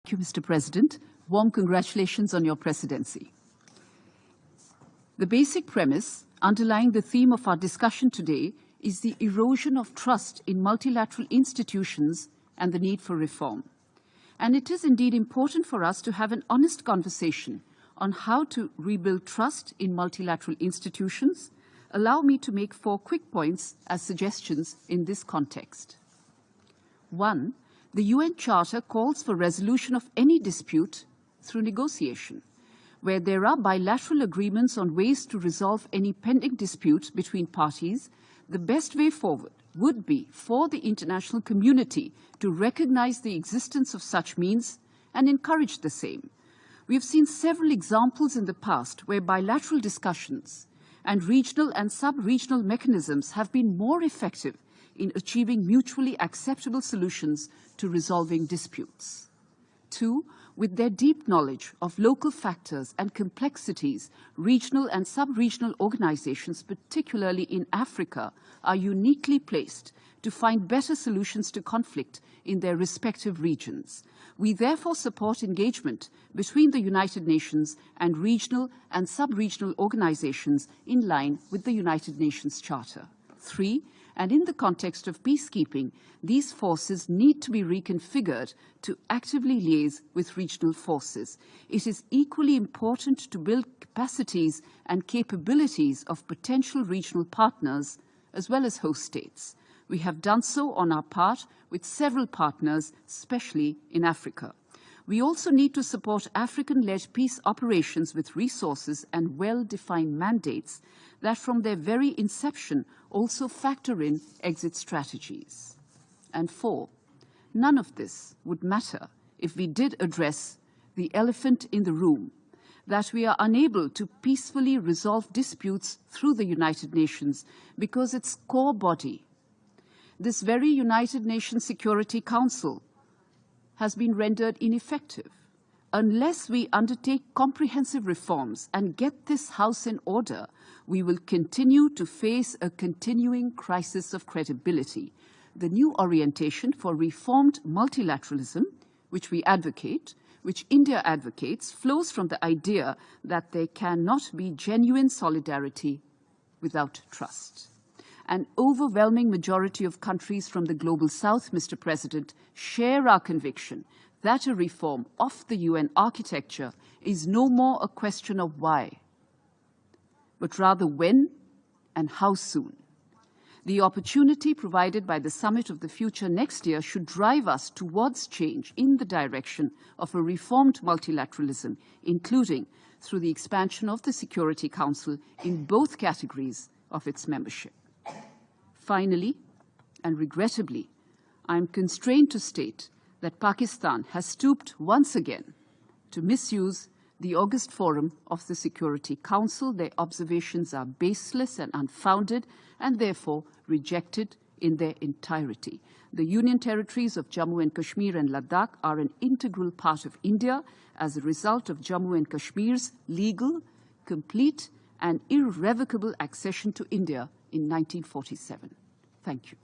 Thank you, Mr. President. Warm congratulations on your presidency. The basic premise underlying the theme of our discussion today is the erosion of trust in multilateral institutions and the need for reform. And it is indeed important for us to have an honest conversation on how to rebuild trust in multilateral institutions. Allow me to make 4 quick points as suggestions in this context. 1. The UN Charter calls for resolution of any dispute through negotiation. Where there are bilateral agreements on ways to resolve any pending dispute between parties, the best way forward would be for the international community to recognize the existence of such means and encourage the same. We have seen several examples in the past where bilateral discussions and regional and sub-regional mechanisms have been more effective in achieving mutually acceptable solutions to resolving disputes. 2. With their deep knowledge of local factors and complexities, regional and sub-regional organizations, particularly in Africa, are uniquely placed to find better solutions to conflict in their respective regions. We therefore support engagement between the United Nations and regional and sub-regional organizations in line with the United Nations Charter. 3. And in the context of peacekeeping, these forces need to be reconfigured to actively liaise with regional forces. It is equally important to build capacities and capabilities of potential regional partners as well as host states. We have done so on our part with several partners, especially in Africa. We also need to support African-led peace operations with resources and well-defined mandates that from their very inception also factor in exit strategies. And 4, none of this would matter if we did address the elephant in the room, that we are unable to peacefully resolve disputes through the United Nations because its core body, this very United Nations Security Council, has been rendered ineffective. Unless we undertake comprehensive reforms and get this House in order, we will continue to face a continuing crisis of credibility. The new orientation for reformed multilateralism, which we advocate, which India advocates, flows from the idea that there cannot be genuine solidarity without trust. An overwhelming majority of countries from the Global South, Mr. President, share our conviction that a reform of the UN architecture is no more a question of why, but rather when and how soon. The opportunity provided by the Summit of the Future next year should drive us towards change in the direction of a reformed multilateralism, including through the expansion of the Security Council in both categories of its membership. Finally, and regrettably, I am constrained to state that Pakistan has stooped once again to misuse the August Forum of the Security Council. Their observations are baseless and unfounded and therefore rejected in their entirety. The Union territories of Jammu and Kashmir and Ladakh are an integral part of India as a result of Jammu and Kashmir's legal, complete and irrevocable accession to India in 1947. Thank you.